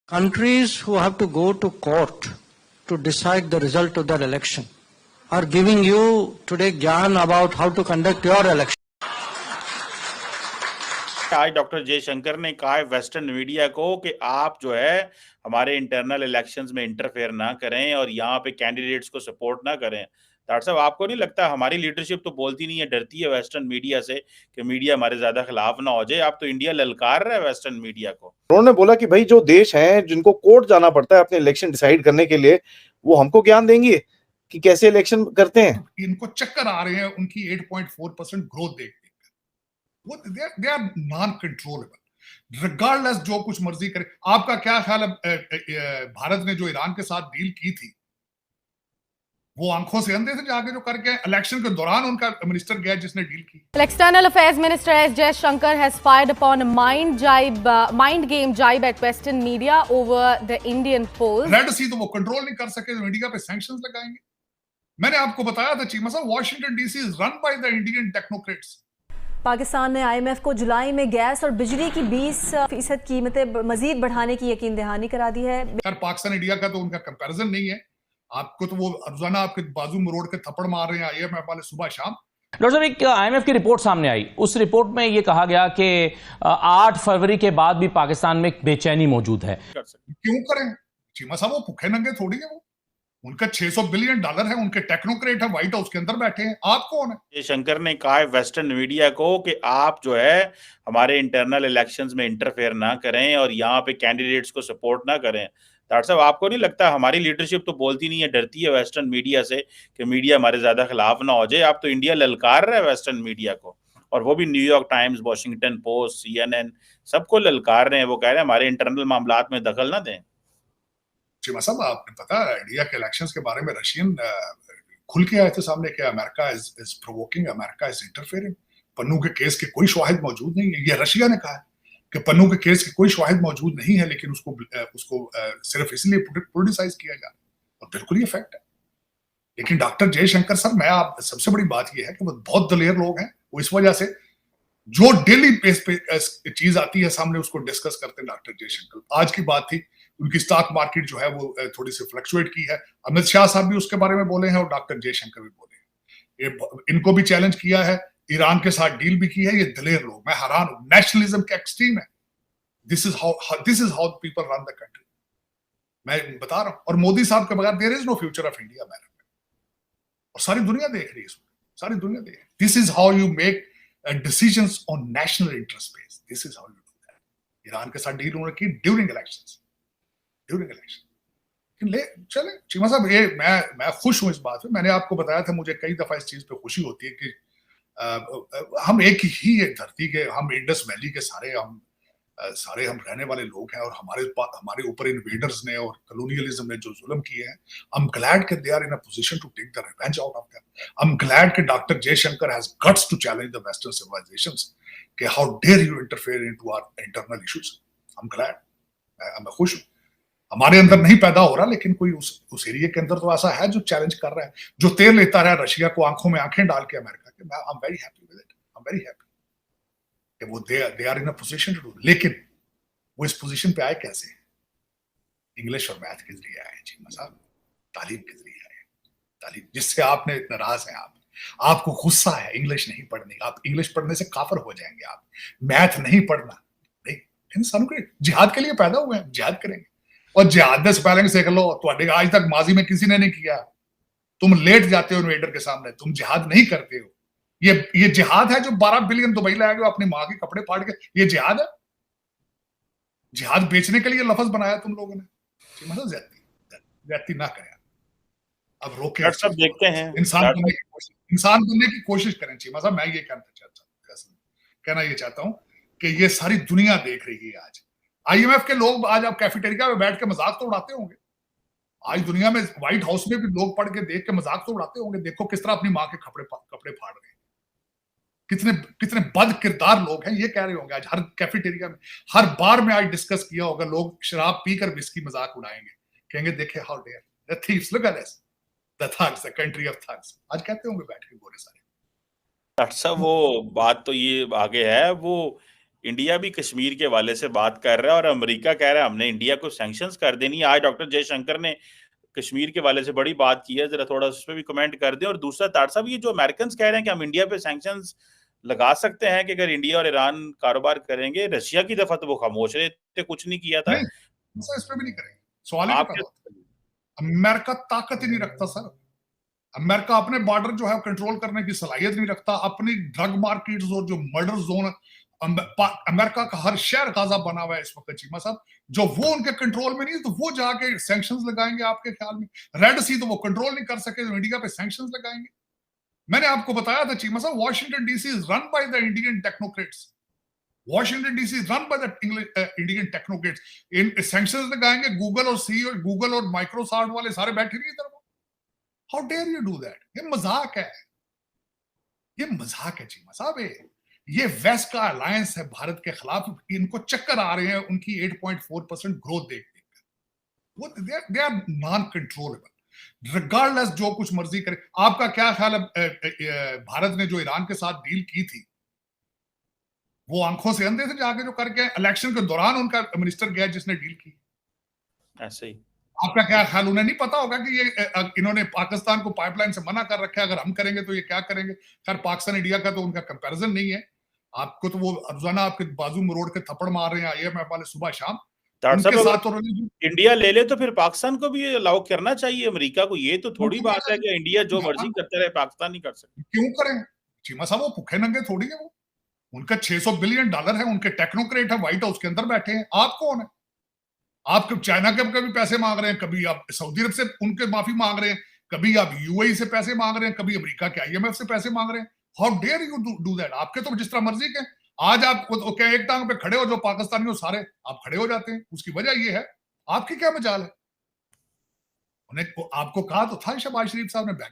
Countries who have to go to court to decide the result of their election are giving you today ज्ञान about how to conduct your election. आज doctor Jaishankar ने कहा है western media को कि आप जो है हमारे इंटरनल इलेक्शंस में इंटरफेयर ना करें और यहाँ पे कैंडिडेट्स को सपोर्ट ना करें। डॉक्टर साहब, आपको नहीं लगता हमारी लीडरशिप तो बोलती नहीं है, डरती है वेस्टर्न मीडिया से कि मीडिया हमारे ज्यादा खिलाफ ना हो जाए? आप तो इंडिया ललकार रहे हैं वेस्टर्न मीडिया को। उन्होंने बोला कि भाई जो देश हैं जिनको कोर्ट जाना पड़ता है अपने इलेक्शन डिसाइड करने के लिए, वो हमको ज्ञान देंगे कि कैसे इलेक्शन करते हैं। इनको चक्कर आ रहे हैं उनकी 8.4% ग्रोथ देख वो they are non controllable regardless जो कुछ मर्जी करे। आपका क्या ख्याल है भारत ने जो ईरान के साथ डील की थी वो आंखों से अंधे से जाके जो करके इलेक्शन के दौरान उनका मिनिस्टर गया जिसने डील की। External Affairs Minister S. Jaishankar has fired upon a mind game jibe at Western media over the Indian polls. Red Sea तो वो कंट्रोल नहीं कर सके तो इंडिया पे सैंक्शंस लगाएंगे। मैंने आपको बताया था चीमा साहब, Washington DC is run by the Indian technocrats. Pakistan ने IMF को जुलाई में गैस और बिजली की 20% कीमतें मजीद बढ़ाने की यकीन दहानी करा दी है। पाकिस्तान इंडिया का तो उनका कंपैरिजन नहीं है। आपको तो वो रोजाना आपके बाजू मरोड़ के थप्पड़ मार रहे हैं IMF वाले सुबह शाम। डॉक्टर साहब, एक IMF की रिपोर्ट सामने आई, उस रिपोर्ट में ये कहा गया कि 8 फरवरी के बाद भी पाकिस्तान में बेचैनी मौजूद है। क्यों करें चीमा साहब, वो भूखे नंगे थोड़ी है। वो उनका $600 बिलियन है, उनके टेक्नोक्रेट है, व्हाइट हाउस के अंदर बैठे हैं। आप कौन है? जयशंकर ने कहा है वेस्टर्न मीडिया को कि आप जो है हमारे इंटरनल इलेक्शंस में इंटरफेयर ना करें और यहाँ पे कैंडिडेट्स को सपोर्ट ना करें। डॉक्टर साहब, आपको नहीं लगता हमारी लीडरशिप तो बोलती नहीं है, डरती है वेस्टर्न मीडिया से कि मीडिया हमारे ज्यादा खिलाफ ना हो जाए? आप तो इंडिया ललकार रहे हैं वेस्टर्न मीडिया को, और वो भी New York times, Washington post, CNN सबको ललकार रहे हैं। वो कह रहे हैं हमारे इंटरनल मामलात में दखल ना दें। चीमा साहब, आपने पता है इंडिया के इलेक्शंस के बारे में रशियन खुल के आए थे सामने कि America is provoking, America is interfering. Pannu के केस के कोई शवाहिद मौजूद नहीं है। ये रशिया ने कहा है कि पन्नू के केस के कोई शवाहिद मौजूद नहीं है, लेकिन उसको सिर्फ इसलिए पोलिटिसाइज किया जा रहा है, और बिल्कुल ये फैक्ट है। लेकिन डॉक्टर जयशंकर सर, मैं आप सबसे बड़ी बात यह है कि वो बहुत दलेर लोग हैं। वो इस वजह से जो डेली बेस पे चीज आती है सामने उसको डिस्कस करते हैं डॉक्टर जयशंकर। आज की बात थी, उनकी स्टॉक मार्केट जो है वो थोड़ी सी फ्लक्चुएट की है। अमित शाह साहब भी उसके बारे में बोले हैं और डॉक्टर जयशंकर भी बोले हैं। इनको भी चैलेंज किया है, ईरान के साथ डील भी की है। ये दलेर लोग, मैं हैरान हूं। नेशनलिज्म के एक्सट्रीम है। This is how people run the country. मैं बता रहा हूं। और मोदी साहब के बगैर there is no future of India man. और सारी दुनिया देख रही है इसको, सारी दुनिया देख रही है। This is how you make decisions on national interest base. This is how you do that. Iran के साथ डील उन्होंने की ड्यूरिंग इलेक्शंस। ले चले चीमा साहब, ये मैं खुश हूं इस बात पे। मैंने आपको बताया था मुझे कई दफा इस चीज पे खुशी होती है कि हम एक ही धरती के, हम इंडस वैली के सारे हम रहने वाले लोग हैं, और हमारे ऊपर इन्वेडर्स ने और कॉलोनियलिज्म ने जो जुल्म किए हैं, आई एम ग्लैड कि they are in a position to take the revenge out of them. I am glad कि doctor Jaishankar has guts to challenge the western civilisations कि how dare you interfere into our internal issues. I am glad, मैं खुश हूं। हमारे अंदर नहीं पैदा हो रहा, लेकिन कोई उस एरिया के अंदर तो ऐसा है जो चैलेंज कर रहा है, जो तेल लेता रहा रशिया को आंखों में आंखें डाल के अमेरिका के। I am very happy with it. I am very happy कि वो they are in a position to do. लेकिन वो इस पोजीशन पे आए कैसे? इंग्लिश और मैथ के जरिए आए चीमा साहब, तालीम के जरिए आए। तालीम जिससे आपने नाराज है, आपको गुस्सा है इंग्लिश नहीं पढ़ने। आप इंग्लिश पढ़ने से काफर हो जाएंगे। आप मैथ नहीं पढ़ना नहीं। इंसान के जिहाद के लिए पैदा हुए हैं, जिहाद करेंगे। और जिहाद स्पेलिंग सीख लो। तो आज तक माजी में किसी ने नहीं किया। तुम लेट जाते हो इन्वेडर के सामने, तुम जिहाद नहीं करते हो। ये जिहाद है जो 12 बिलियन दुबई लाया गया अपनी माँ के कपड़े फाड़ के। ये जिहाद है? जिहाद बेचने के लिए लफ्ज बनाया तुम लोगों ने। मतलब ज्यादती ना करें। अब रोके, सब देखते हैं। इंसान बनने की कोशिश करें चीमा साहब। मैं ये कहना ये चाहता हूं कि ये सारी दुनिया देख रही है। आज IMF के लोग, आज आप कैफेटेरिया में बैठ के मजाक तो उड़ाते होंगे। आज दुनिया में व्हाइट हाउस में भी लोग पढ़ के देख के मजाक तो उड़ाते होंगे। देखो किस तरह अपनी माँ के कपड़े फाड़ रहे हैं। कितने बद किरदार लोग हैं, ये कह रहे होंगे। आज हर कैफेटेरिया में, हर बार में आज डिस्कस किया होगा। लोग शराब पीकर विस्की मजाक उड़ाएंगे, कहेंगे देखे how dare the thieves, look at this, the thugs, the country of thugs. आज कहते होंगे बैठ के गोरे सारे। डॉक्टर साहब, वो बात तो ये आगे है, वो इंडिया भी कश्मीर के हवाले से बात कर रहा है और अमेरिका कह रहा है हमने इंडिया को सैंक्शंस कर देनी है। आज डॉक्टर जयशंकर ने कश्मीर के हवाले से बड़ी बात की है, जरा थोड़ा उस पर भी कमेंट कर दें। और दूसरा तार साहब, ये जो अमेरिकन कह रहे हैं कि हम इंडिया पे सैंक्शंस लगा सकते हैं कि अगर इंडिया और ईरान कारोबार करेंगे, रशिया की दफा तो वो खामोश रहे थे, कुछ नहीं किया था। नहीं, इस पे भी नहीं करेंगे। सवाल ही आपके अमेरिका ताकत ही नहीं रखता सर। अमेरिका अपने बॉर्डर जो है कंट्रोल करने की सलाहियत नहीं रखता। अपनी ड्रग मार्केट्स और जो मर्डर जोन, अमेरिका का हर शहर गाजा बना हुआ है इस वक्त चीमा साहब, जो वो उनके कंट्रोल में नहीं, तो वो जाके सैंक्शंस लगाएंगे आपके ख्याल में? रेड सी तो वो कंट्रोल नहीं कर सके, तो इंडिया पे सैंक्शंस लगाएंगे। मैंने आपको बताया था चीमा साहब, Washington DC is run by the Indian technocrats. Washington DC is run by the Indian technocrats. In sanctions लगाएंगे, गूगल और सी और गूगल और माइक्रोसॉफ्ट वाले सारे बैठे नहीं इधर। How dare you do that? ये मजाक है, ये मजाक है चीमा साहब। ये वेस्ट का अलायंस है भारत के खिलाफ। इनको चक्कर आ रहे हैं उनकी 8.4% ग्रोथ देखकर। They are non controllable, regardless जो कुछ मर्जी करे। आपका क्या ख्याल है, भारत ने जो ईरान के साथ डील की थी, वो आंखों से अंधे से जाके जो करके इलेक्शन के दौरान उनका मिनिस्टर गया जिसने डील की, ऐसे ही। आपका क्या ख्याल? उन्हें नहीं पता होगा कि ये इन्होंने पाकिस्तान को पाइपलाइन से मना कर रखा है, अगर हम करेंगे तो ये क्या करेंगे? खैर, पाकिस्तान इंडिया का तो उनका कंपैरिजन नहीं है। आपको तो वो रोजाना आपके बाजू में रोड के थप्पड़ मार रहे हैं IMF वाले सुबह शाम। उनके साथ तो इंडिया ले ले तो फिर पाकिस्तान को भी अलाउ करना चाहिए, अमेरिका को। ये तो थोड़ी बात है कि इंडिया जो मर्जी करता रहे, पाकिस्तान नहीं कर सकता। क्यों करें चीमा साहब? वो भूखे नंगे थोड़ी है। वो उनका $600 बिलियन है, उनके टेक्नोक्रेट है, व्हाइट हाउस के अंदर बैठे हैं। आप कौन है? आप चाइना के कभी पैसे मांग रहे हैं, कभी आप सऊदी अरब से उनके माफी मांग रहे हैं, कभी आप UAE से पैसे मांग रहे हैं, कभी अमेरिका के IMF से पैसे मांग रहे हैं। How dare you do that? आपके तो जिस तरह मर्जी के। आज आप क्या एक टांग पे खड़े हो, जो पाकिस्तानी हो सारे आप खड़े हो जाते हैं। उसकी वजह ये है, आपकी क्या मजाल है? उन्हें आपको कहा तो था शहबाज शरीफ साहब ने